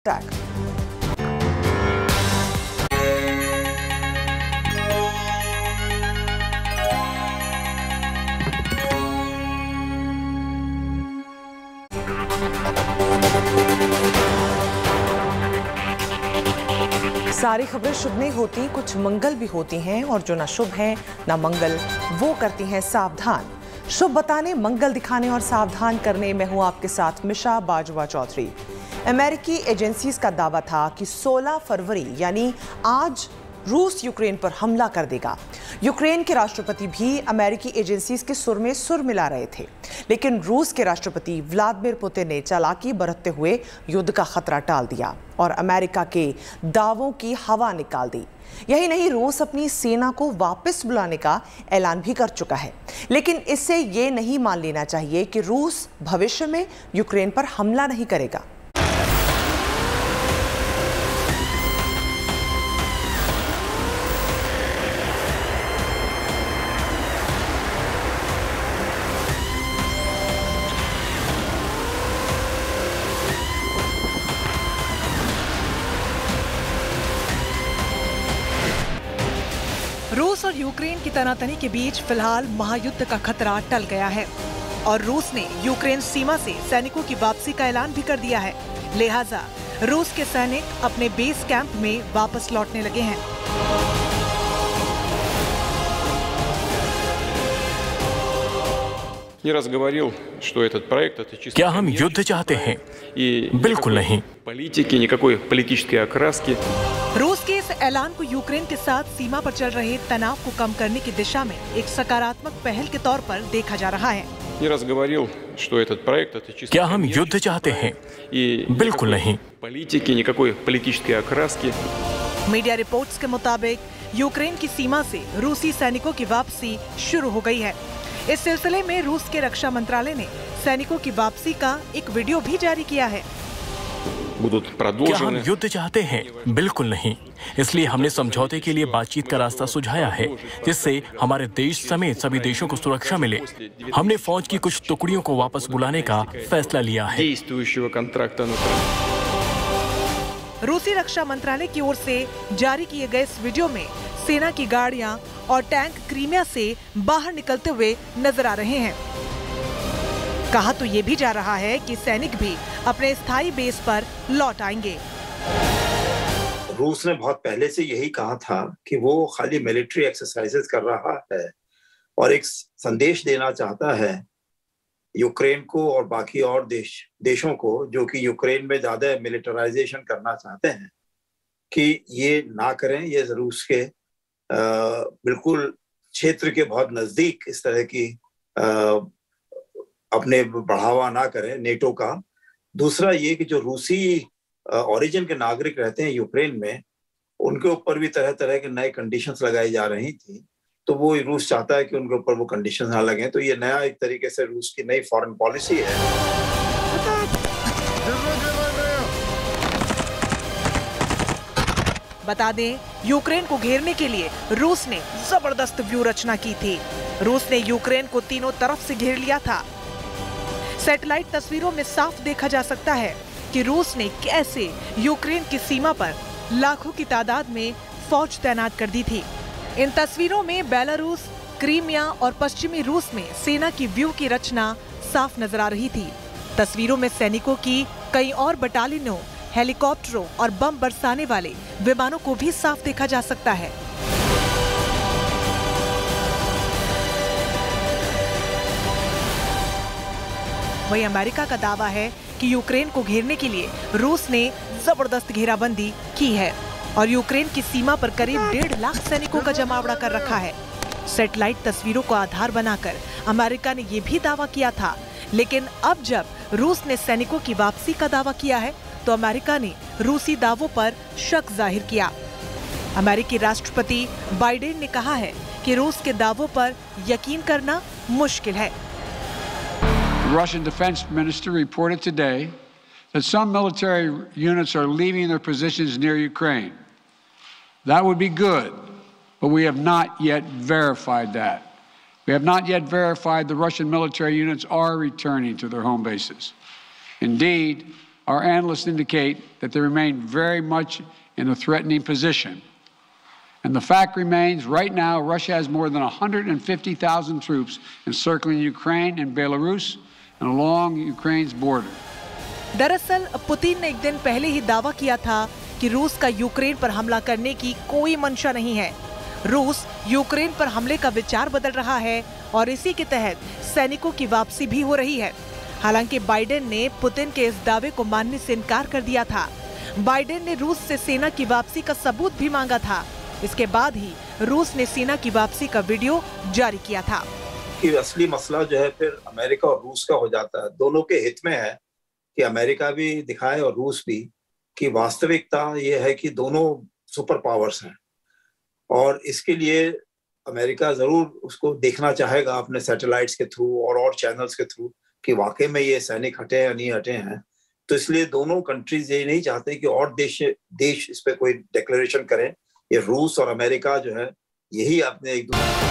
attack. सारी खबरें शुभ नहीं होती, कुछ मंगल भी होती हैं, और जो ना शुभ हैं ना मंगल वो करती हैं सावधान। शुभ बताने, मंगल दिखाने और सावधान करने में हूं आपके साथ मिशा बाजवा चौधरी। अमेरिकी एजेंसीज का दावा था कि 16 फरवरी यानी आज रूस यूक्रेन पर हमला कर देगा। यूक्रेन के राष्ट्रपति भी अमेरिकी एजेंसीज के सुर में सुर मिला रहे थे, लेकिन रूस के राष्ट्रपति व्लादिमीर पुतिन ने चालाकी बरतते हुए युद्ध का खतरा टाल दिया और अमेरिका के दावों की हवा निकाल दी। यही नहीं, रूस अपनी सेना को वापस बुलाने का ऐलान भी कर चुका है। लेकिन इससे ये नहीं मान लेना चाहिए कि रूस भविष्य में यूक्रेन पर हमला नहीं करेगा। रूस और यूक्रेन की तनातनी के बीच फिलहाल महायुद्ध का खतरा टल गया है और रूस ने यूक्रेन सीमा से सैनिकों की वापसी का ऐलान भी कर दिया है। लिहाजा रूस के सैनिक अपने बेस कैंप में वापस लौटने लगे हैं। क्या हम युद्ध चाहते हैं? बिल्कुल नहीं। रूस के इस ऐलान को यूक्रेन के साथ सीमा पर चल रहे तनाव को कम करने की दिशा में एक सकारात्मक पहल के तौर पर देखा जा रहा है। क्या हम युद्ध चाहते हैं? बिल्कुल नहीं। मीडिया रिपोर्ट्स के मुताबिक यूक्रेन की सीमा से रूसी सैनिकों की वापसी शुरू हो गई है। इस सिलसिले में रूस के रक्षा मंत्रालय ने सैनिकों की वापसी का एक वीडियो भी जारी किया है। क्या हम युद्ध चाहते हैं? बिल्कुल नहीं। इसलिए हमने समझौते के लिए बातचीत का रास्ता सुझाया है, जिससे हमारे देश समेत सभी देशों को सुरक्षा मिले। हमने फौज की कुछ टुकड़ियों को वापस बुलाने का फैसला लिया है। रूसी रक्षा मंत्रालय की ओर से जारी किए गए इस वीडियो में सेना की गाड़ियां और टैंक क्रीमिया से बाहर निकलते हुए नजर आ रहे हैं। कहा तो ये भी जा रहा है कि सैनिक भी अपने स्थायी बेस पर लौट आएंगे। रूस ने बहुत पहले से यही कहा था कि वो खाली मिलिट्री एक्सरसाइजेस कर रहा है और एक संदेश देना चाहता है यूक्रेन को और बाकी और देशों को जो कि यूक्रेन में ज्यादा मिलिटराइजेशन करना चाहते हैं कि ये ना करें। ये रूस के बिल्कुल क्षेत्र के बहुत नजदीक इस तरह की अपने बढ़ावा ना करें नेटो का। दूसरा ये कि जो रूसी ओरिजिन के नागरिक रहते हैं यूक्रेन में, उनके ऊपर भी तरह तरह के नए कंडीशंस लगाई जा रही थी, तो वो रूस चाहता है कि उनके ऊपर वो कंडीशंस ना लगे। तो ये नया एक तरीके से रूस की नई फॉरेन पॉलिसी है। बता दें, यूक्रेन को घेरने के लिए रूस ने जबरदस्त व्यूह रचना की थी। रूस ने यूक्रेन को तीनों तरफ से घेर लिया था। सैटेलाइट तस्वीरों में साफ देखा जा सकता है कि रूस ने कैसे यूक्रेन की सीमा पर लाखों की तादाद में फौज तैनात कर दी थी। इन तस्वीरों में बेलारूस, क्रीमिया और पश्चिमी रूस में सेना की व्यूह की रचना साफ नजर आ रही थी। तस्वीरों में सैनिकों की कई और बटालियनों, हेलीकॉप्टरों और बम बरसाने वाले विमानों को भी साफ देखा जा सकता है। वहीं अमेरिका का दावा है कि यूक्रेन को घेरने के लिए रूस ने जबरदस्त घेराबंदी की है और यूक्रेन की सीमा पर करीब 1.5 लाख सैनिकों का जमावड़ा कर रखा है। सैटेलाइट तस्वीरों को आधार बनाकर अमेरिका ने यह भी दावा किया था, लेकिन अब जब रूस ने सैनिकों की वापसी का दावा किया है तो अमेरिका ने रूसी दावों पर शक जाहिर किया। अमेरिकी राष्ट्रपति बाइडेन ने कहा है कि रूस के दावों पर यकीन करना मुश्किल है। The Russian defense minister reported today that some military units are leaving their positions near Ukraine. That would be good, but we have not yet verified that. We have not yet verified the Russian military units are returning to their home bases. Indeed, our analysts indicate that they remain very much in a threatening position. And the fact remains, right now, Russia has more than 150,000 troops encircling Ukraine and Belarus and along Ukraine's border. दरअसल Putin ने एक दिन पहले ही दावा किया था कि रूस का यूक्रेन पर हमला करने की कोई मंशा नहीं है। रूस यूक्रेन पर हमले का विचार बदल रहा है और इसी के तहत सैनिकों की वापसी भी हो रही है। हालांकि बाइडेन ने पुतिन के इस दावे को मानने से इनकार कर दिया था। बाइडेन ने रूस से सेना की वापसी का सबूत भी मांगा था। इसके बाद ही रूस ने सेना की वापसी का वीडियो जारी किया था। कि असली मसला जो है फिर अमेरिका और रूस का हो जाता है। दोनों के हित में है कि अमेरिका भी दिखाए और रूस भी कि वास्तविकता ये है कि दोनों सुपर पावर्स हैं और इसके लिए अमेरिका जरूर उसको देखना चाहेगा अपने सैटेलाइट्स के थ्रू और चैनल्स के थ्रू कि वाकई में ये सैनिक हटे या नहीं हटे हैं। तो इसलिए दोनों कंट्रीज ये नहीं चाहते कि और देश इस पे कोई डिक्लेरेशन करें। ये रूस और अमेरिका जो है यही अपने एक दूसरे।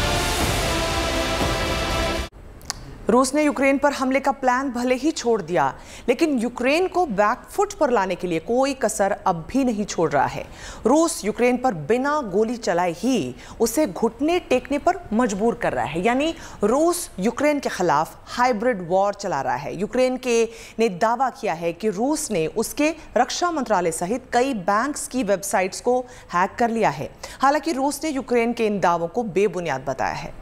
रूस ने यूक्रेन पर हमले का प्लान भले ही छोड़ दिया, लेकिन यूक्रेन को बैकफुट पर लाने के लिए कोई कसर अब भी नहीं छोड़ रहा है। रूस यूक्रेन पर बिना गोली चलाए ही उसे घुटने टेकने पर मजबूर कर रहा है। यानी रूस यूक्रेन के खिलाफ हाइब्रिड वॉर चला रहा है। यूक्रेन ने दावा किया है कि रूस ने उसके रक्षा मंत्रालय सहित कई बैंक्स की वेबसाइट्स को हैक कर लिया है। हालांकि रूस ने यूक्रेन के इन दावों को बेबुनियाद बताया है।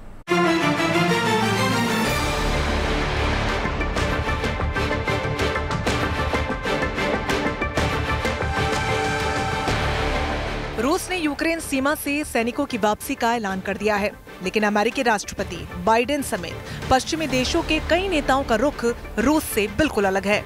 रूस ने यूक्रेन सीमा से सैनिकों की वापसी का ऐलान कर दिया है, लेकिन अमेरिकी राष्ट्रपति बाइडेन समेत पश्चिमी देशों के कई नेताओं का रुख रूस से बिल्कुल अलग है।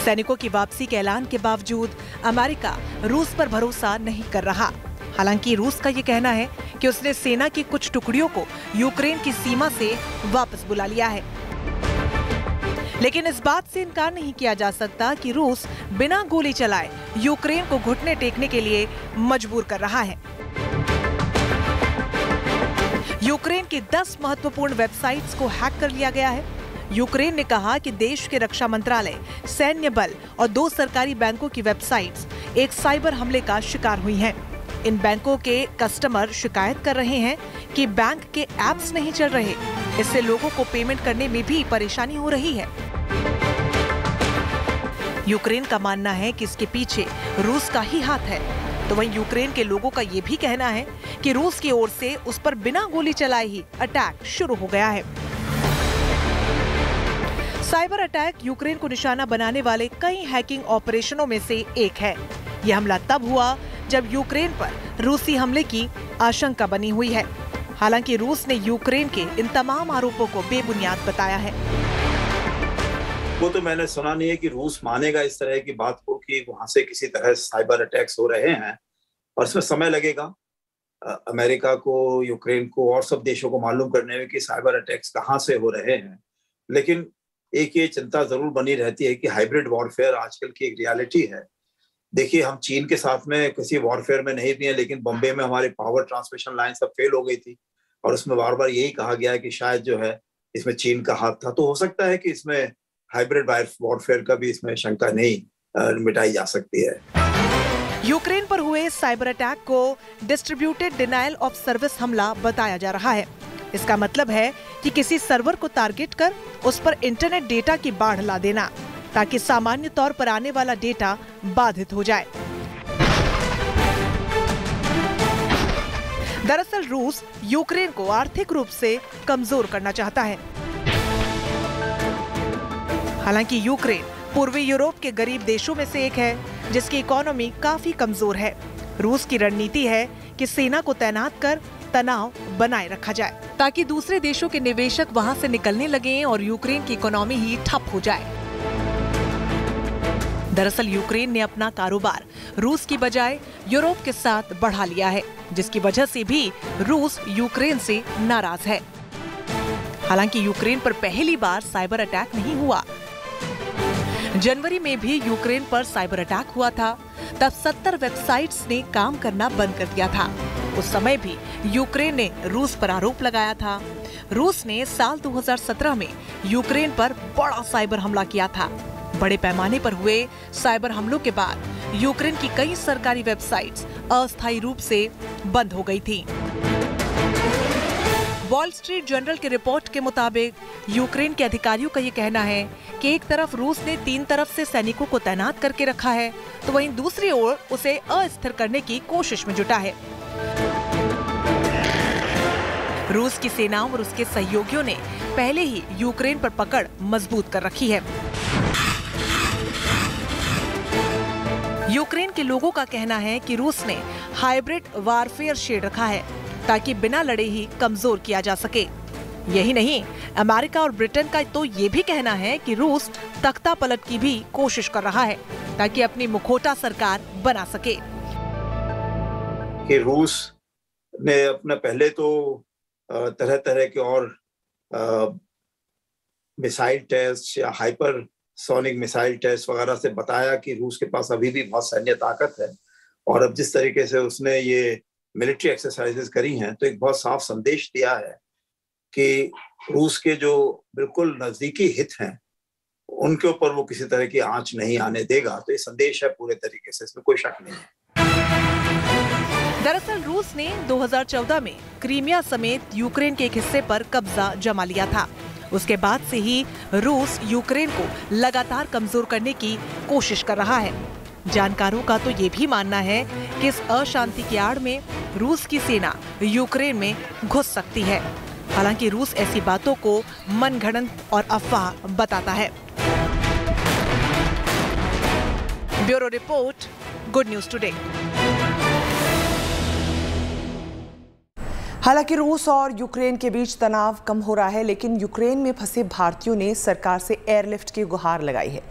सैनिकों की वापसी के ऐलान के बावजूद अमेरिका रूस पर भरोसा नहीं कर रहा। हालांकि रूस का ये कहना है कि उसने सेना की कुछ टुकड़ियों को यूक्रेन की सीमा से वापस बुला लिया है, लेकिन इस बात से इनकार नहीं किया जा सकता कि रूस बिना गोली चलाए यूक्रेन को घुटने टेकने के लिए मजबूर कर रहा है। यूक्रेन की 10 महत्वपूर्ण वेबसाइट्स को हैक कर लिया गया है। यूक्रेन ने कहा कि देश के रक्षा मंत्रालय, सैन्य बल और 2 सरकारी बैंकों की वेबसाइट्स एक साइबर हमले का शिकार हुई हैं। इन बैंकों के कस्टमर शिकायत कर रहे हैं कि बैंक के एप्स नहीं चल रहे। इससे लोगों को पेमेंट करने में भी परेशानी हो रही है। यूक्रेन का मानना है कि इसके पीछे रूस का ही हाथ है, तो वहीं यूक्रेन के लोगों का ये भी कहना है कि रूस की ओर से उस पर बिना गोली चलाए ही अटैक शुरू हो गया है। साइबर अटैक यूक्रेन को निशाना बनाने वाले कई हैकिंग ऑपरेशनों में से एक है। यह हमला तब हुआ जब यूक्रेन पर रूसी हमले की आशंका बनी हुई है। हालांकि रूस ने यूक्रेन के इन तमाम आरोपों को बेबुनियाद बताया है। वो तो मैंने सुना नहीं है कि रूस मानेगा इस तरह की बात को कि वहां से किसी तरह साइबर अटैक्स हो रहे हैं, और इसमें समय लगेगा अमेरिका को, यूक्रेन को और सब देशों को मालूम करने में कि साइबर अटैक्स कहाँ से हो रहे हैं। लेकिन एक ये चिंता जरूर बनी रहती है कि हाइब्रिड वॉरफेयर आजकल की एक रियलिटी है। देखिए, हम चीन के साथ में किसी वॉरफेयर में नहीं भी हैं, लेकिन बॉम्बे में हमारी पावर ट्रांसमिशन लाइन सब फेल हो गई थी और उसमें बार बार यही कहा गया है कि शायद जो है इसमें चीन का हाथ था। तो हो सकता है कि इसमें हाइब्रिड वॉरफेयर का भी इसमें शंका नहीं मिटाई जा सकती है। यूक्रेन पर हुए साइबर अटैक को डिस्ट्रीब्यूटेड डिनायल ऑफ सर्विस हमला बताया जा रहा है। इसका मतलब है कि किसी सर्वर को टारगेट कर उस पर इंटरनेट डेटा की बाढ़ ला देना, ताकि सामान्य तौर पर आने वाला डेटा बाधित हो जाए। दरअसल रूस यूक्रेन को आर्थिक रूप से कमजोर करना चाहता है। हालांकि यूक्रेन पूर्वी यूरोप के गरीब देशों में से एक है जिसकी इकोनॉमी काफी कमजोर है। रूस की रणनीति है कि सेना को तैनात कर तनाव बनाए रखा जाए, ताकि दूसरे देशों के निवेशक वहां से निकलने लगें और यूक्रेन की इकोनॉमी ही ठप हो जाए। दरअसल यूक्रेन ने अपना कारोबार रूस की बजाय यूरोप के साथ बढ़ा लिया है, जिसकी वजह से भी रूस यूक्रेन से नाराज है। हालांकि यूक्रेन पर पहली बार साइबर अटैक नहीं हुआ। जनवरी में भी यूक्रेन पर साइबर अटैक हुआ था। तब 70 वेबसाइट्स ने काम करना बंद कर दिया था। उस समय भी यूक्रेन ने रूस पर आरोप लगाया था। रूस ने साल 2017 में यूक्रेन पर बड़ा साइबर हमला किया था, बड़े पैमाने पर हुए साइबर हमलों के बाद यूक्रेन की कई सरकारी वेबसाइट्स अस्थायी रूप से बंद हो गई थी। वॉल स्ट्रीट जर्नल की रिपोर्ट के मुताबिक यूक्रेन के अधिकारियों का ये कहना है कि एक तरफ रूस ने 3 तरफ से सैनिकों को तैनात करके रखा है, तो वहीं दूसरी ओर उसे अस्थिर करने की कोशिश में जुटा है। रूस की सेनाओं और उसके सहयोगियों ने पहले ही यूक्रेन पर पकड़ मजबूत कर रखी है। यूक्रेन के लोगों का कहना है कि रूस ने हाइब्रिड वारफेयर छेड़ रखा है ताकि बिना लड़े ही कमजोर किया जा सके। यही नहीं, अमेरिका और ब्रिटेन का तो ये भी कहना है कि रूस तख्ता पलट की भी कोशिश कर रहा है ताकि अपनी मुखौटा सरकार बना सके। कि रूस ने अपना पहले तो तरह तरह के और मिसाइल टेस्ट या हाइपरसोनिक मिसाइल टेस्ट वगैरह से बताया कि रूस के पास अभी भी बहुत सैन्य ताकत है, और अब जिस तरीके से उसने ये मिलिट्री एक्सरसाइजेस करी हैं तो एक बहुत साफ संदेश दिया है कि रूस के जो बिल्कुल नजदीकी हित हैं उनके ऊपर वो किसी तरह की आंच नहीं आने देगा। तो ये संदेश है पूरे तरीके से, इसमें कोई शक नहीं है। दरअसल रूस ने 2014 में क्रीमिया समेत यूक्रेन के एक हिस्से पर कब्जा जमा लिया था। उसके बाद से ही रूस यूक्रेन को लगातार कमजोर करने की कोशिश कर रहा है। जानकारों का तो ये भी मानना है कि इस अशांति की आड़ में रूस की सेना यूक्रेन में घुस सकती है। हालांकि रूस ऐसी बातों को मनगढ़ंत और अफवाह बताता है। Bureau report, good news today. हालांकि रूस और यूक्रेन के बीच तनाव कम हो रहा है, लेकिन यूक्रेन में फंसे भारतीयों ने सरकार से एयरलिफ्ट की गुहार लगाई है।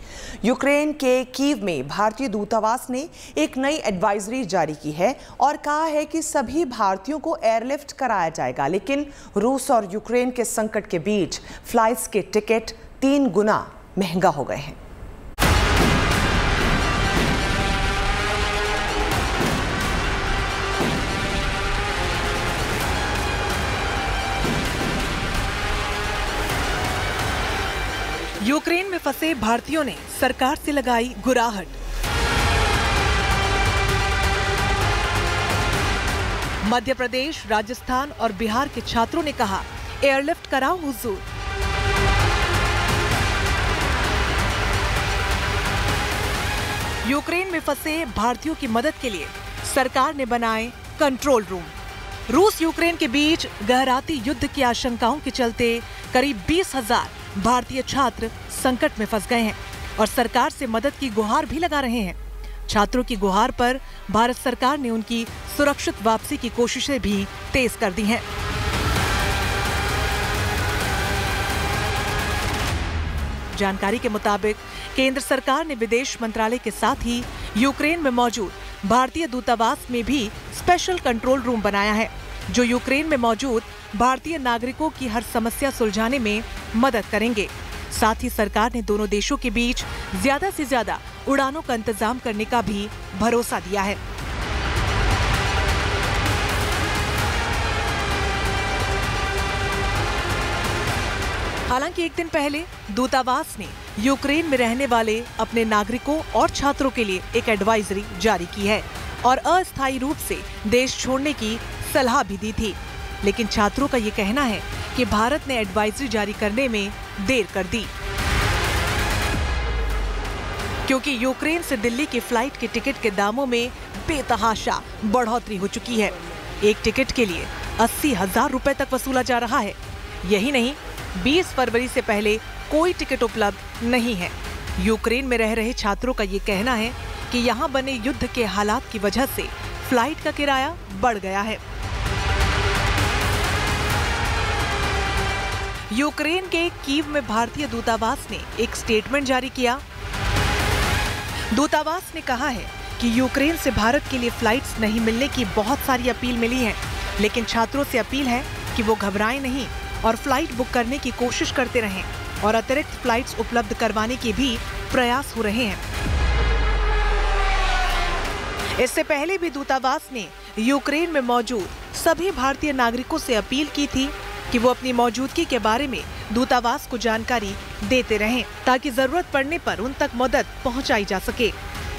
यूक्रेन के कीव में भारतीय दूतावास ने एक नई एडवाइजरी जारी की है और कहा है कि सभी भारतीयों को एयरलिफ्ट कराया जाएगा, लेकिन रूस और यूक्रेन के संकट के बीच फ्लाइट्स के टिकट 3 गुना महंगा हो गए हैं। यूक्रेन में फंसे भारतीयों ने सरकार से लगाई गुहार। मध्य प्रदेश, राजस्थान और बिहार के छात्रों ने कहा, एयरलिफ्ट कराओ हुजूर। यूक्रेन में फंसे भारतीयों की मदद के लिए सरकार ने बनाए कंट्रोल रूम। रूस यूक्रेन के बीच गहराती युद्ध की आशंकाओं के चलते करीब 20,000 भारतीय छात्र संकट में फंस गए हैं और सरकार से मदद की गुहार भी लगा रहे हैं। छात्रों की गुहार पर भारत सरकार ने उनकी सुरक्षित वापसी की कोशिशें भी तेज कर दी हैं। जानकारी के मुताबिक केंद्र सरकार ने विदेश मंत्रालय के साथ ही यूक्रेन में मौजूद भारतीय दूतावास में भी स्पेशल कंट्रोल रूम बनाया है, जो यूक्रेन में मौजूद भारतीय नागरिकों की हर समस्या सुलझाने में मदद करेंगे। साथ ही सरकार ने दोनों देशों के बीच ज्यादा से ज्यादा उड़ानों का इंतजाम करने का भी भरोसा दिया है। हालांकि एक दिन पहले दूतावास ने यूक्रेन में रहने वाले अपने नागरिकों और छात्रों के लिए एक एडवाइजरी जारी की है और अस्थायी रूप से देश छोड़ने की सलाह भी दी थी। लेकिन छात्रों का ये कहना है कि भारत ने एडवाइजरी जारी करने में देर कर दी, क्योंकि यूक्रेन से दिल्ली की फ्लाइट के टिकट के दामों में बेतहाशा बढ़ोतरी हो चुकी है। एक टिकट के लिए 80,000 रुपए तक वसूला जा रहा है। यही नहीं, 20 फरवरी से पहले कोई टिकट उपलब्ध नहीं है। यूक्रेन में रह रहे छात्रों का ये कहना है कि यहाँ बने युद्ध के हालात की वजह से फ्लाइट का किराया बढ़ गया है। यूक्रेन के कीव में भारतीय दूतावास ने एक स्टेटमेंट जारी किया। दूतावास ने कहा है कि यूक्रेन से भारत के लिए फ्लाइट्स नहीं मिलने की बहुत सारी अपील मिली है, लेकिन छात्रों से अपील है कि वो घबराएं नहीं और फ्लाइट बुक करने की कोशिश करते रहें और अतिरिक्त फ्लाइट्स उपलब्ध करवाने के भी प्रयास हो रहे हैं। इससे पहले भी दूतावास ने यूक्रेन में मौजूद सभी भारतीय नागरिकों से अपील की थी कि वो अपनी मौजूदगी के बारे में दूतावास को जानकारी देते रहें ताकि जरूरत पड़ने पर उन तक मदद पहुंचाई जा सके।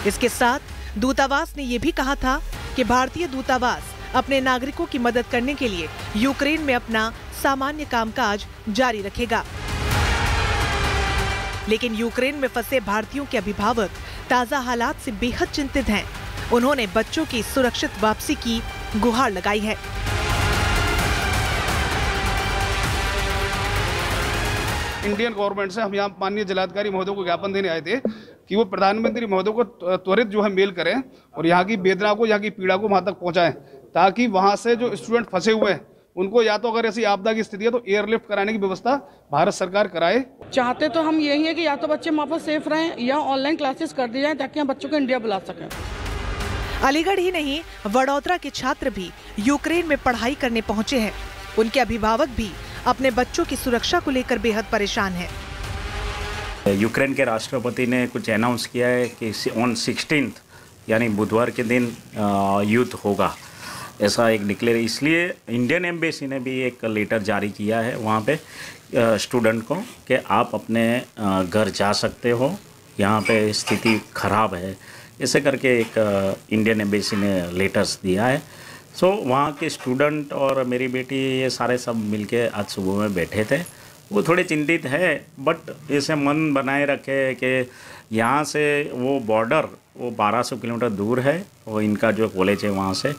इसके साथ दूतावास ने ये भी कहा था कि भारतीय दूतावास अपने नागरिकों की मदद करने के लिए यूक्रेन में अपना सामान्य कामकाज जारी रखेगा। लेकिन यूक्रेन में फंसे भारतीयों के अभिभावक ताजा हालात से बेहद चिंतित हैं। उन्होंने बच्चों की सुरक्षित वापसी की गुहार लगाई है। इंडियन गवर्नमेंट से हम यहाँ माननीय जिलाधिकारी महोदय को ज्ञापन देने आए थे कि वो प्रधानमंत्री महोदय को त्वरित जो है मेल करें और यहाँ की वेदना को, यहाँ की पीड़ा को वहाँ तक पहुँचाएं, ताकि वहाँ से जो स्टूडेंट फंसे हुए हैं उनको या तो अगर ऐसी आपदा की स्थिति है तो एयरलिफ्ट कराने की व्यवस्था भारत सरकार कराए। चाहते तो हम यही है कि या तो बच्चे वहाँ पर सेफ रहें या ऑनलाइन क्लासेस कर दी जाए ताकि हम बच्चों को इंडिया बुला सकें। अलीगढ़ ही नहीं, वडोदरा के छात्र भी यूक्रेन में पढ़ाई करने पहुंचे हैं। उनके अभिभावक भी अपने बच्चों की सुरक्षा को लेकर बेहद परेशान हैं। यूक्रेन के राष्ट्रपति ने कुछ अनाउंस किया है कि ऑन 16 यानी बुधवार के दिन युद्ध होगा, ऐसा एक डिक्लेयर। इसलिए इंडियन एम्बेसी ने भी एक लेटर जारी किया है वहाँ पे स्टूडेंट को कि आप अपने घर जा सकते हो, यहाँ पे स्थिति ख़राब है, ऐसे करके एक इंडियन एम्बेसी ने लेटर्स दिया है। सो वहाँ के स्टूडेंट और मेरी बेटी ये सारे सब मिलके आज सुबह में बैठे थे। वो थोड़े चिंतित है, बट ऐसे मन बनाए रखे कि यहाँ से वो बॉर्डर वो 1200 किलोमीटर दूर है, वो इनका जो कॉलेज है वहाँ से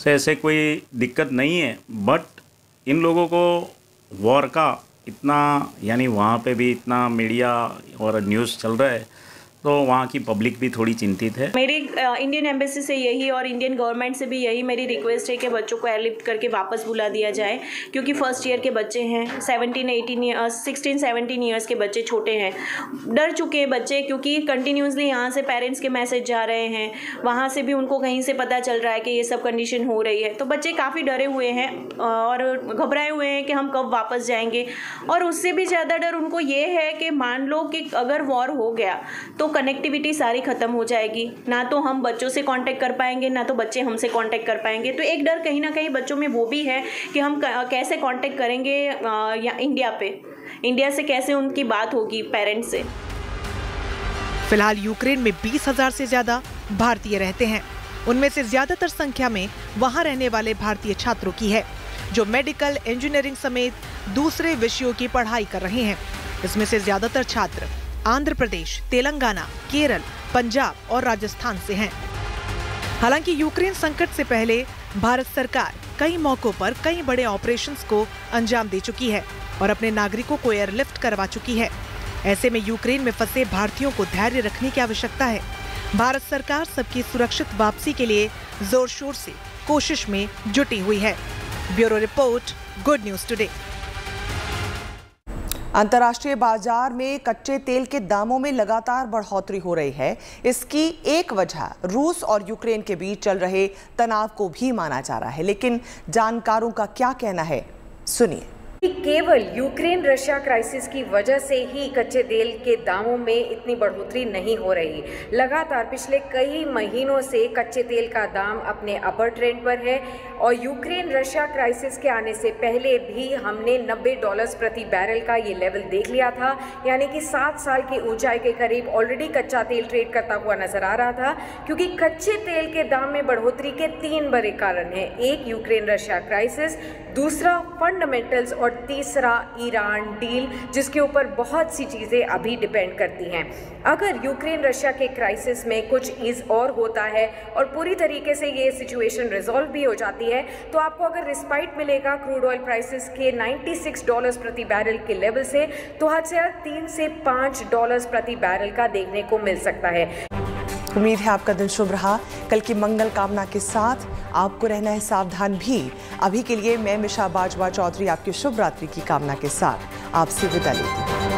ऐसे कोई दिक्कत नहीं है। बट इन लोगों को वॉर का इतना, यानी वहाँ पे भी इतना मीडिया और न्यूज़ चल रहा है, तो वहाँ की पब्लिक भी थोड़ी चिंतित है। मेरी इंडियन एम्बेसी से यही और इंडियन गवर्नमेंट से भी यही मेरी रिक्वेस्ट है कि बच्चों को एयरलिफ्ट करके वापस बुला दिया जाए, क्योंकि फर्स्ट ईयर के बच्चे हैं, 16-17 ईयर्स के बच्चे छोटे हैं, डर चुके हैं बच्चे, क्योंकि कंटिन्यूसली यहाँ से पेरेंट्स के मैसेज जा रहे हैं, वहाँ से भी उनको कहीं से पता चल रहा है कि ये सब कंडीशन हो रही है। तो बच्चे काफ़ी डरे हुए हैं और घबराए हुए हैं कि हम कब वापस जाएंगे। और उससे भी ज़्यादा डर उनको ये है कि मान लो कि अगर वॉर हो गया तो कनेक्टिविटी सारी खत्म हो जाएगी, ना तो हम बच्चों से कांटेक्ट कर पाएंगे, ना तो बच्चे हमसे कांटेक्ट कर पाएंगे। तो एक डर कहीं ना कहीं बच्चों में वो भी है कि हम कैसे कांटेक्ट करेंगे या इंडिया से कैसे उनकी बात होगी पेरेंट्स से। फिलहाल यूक्रेन में 20,000 से ज्यादा भारतीय रहते हैं। उनमें से ज्यादातर संख्या में वहां रहने वाले भारतीय छात्रों की है, जो मेडिकल, इंजीनियरिंग समेत दूसरे विषयों की पढ़ाई कर रहे हैं। इसमें से ज्यादातर छात्र आंध्र प्रदेश, तेलंगाना, केरल, पंजाब और राजस्थान से हैं। हालांकि यूक्रेन संकट से पहले भारत सरकार कई मौकों पर कई बड़े ऑपरेशंस को अंजाम दे चुकी है और अपने नागरिकों को एयरलिफ्ट करवा चुकी है। ऐसे में यूक्रेन में फंसे भारतीयों को धैर्य रखने की आवश्यकता है। भारत सरकार सबकी सुरक्षित वापसी के लिए जोर शोर से कोशिश में जुटी हुई है। Bureau report, good news today. अंतर्राष्ट्रीय बाजार में कच्चे तेल के दामों में लगातार बढ़ोतरी हो रही है। इसकी एक वजह रूस और यूक्रेन के बीच चल रहे तनाव को भी माना जा रहा है, लेकिन जानकारों का क्या कहना है, सुनिए। केवल यूक्रेन रशिया क्राइसिस की वजह से ही कच्चे तेल के दामों में इतनी बढ़ोतरी नहीं हो रही। लगातार पिछले कई महीनों से कच्चे तेल का दाम अपने अपर ट्रेंड पर है और यूक्रेन रशिया क्राइसिस के आने से पहले भी हमने $90 प्रति बैरल का ये लेवल देख लिया था, यानी कि 7 साल की ऊंचाई के करीब ऑलरेडी कच्चा तेल ट्रेड करता हुआ नजर आ रहा था। क्योंकि कच्चे तेल के दाम में बढ़ोतरी के 3 बड़े कारण हैं। एक, यूक्रेन रशिया क्राइसिस, दूसरा फंडामेंटल्स और तीसरा ईरान डील, जिसके ऊपर बहुत सी चीज़ें अभी डिपेंड करती हैं। अगर यूक्रेन रशिया के क्राइसिस में कुछ ईज और होता है और पूरी तरीके से ये सिचुएशन रिजॉल्व भी हो जाती है, तो आपको अगर रिस्पाइट मिलेगा क्रूड ऑयल प्राइसेस के $96 प्रति बैरल के लेवल से, तो हद से $3 से $5 प्रति बैरल का देखने को मिल सकता है। उम्मीद है आपका दिन शुभ रहा। कल की मंगल कामना के साथ आपको रहना है सावधान भी। अभी के लिए मैं मिशा बाजवा चौधरी आपकी शुभ रात्रि की कामना के साथ आपसे विदा लेती हूँ।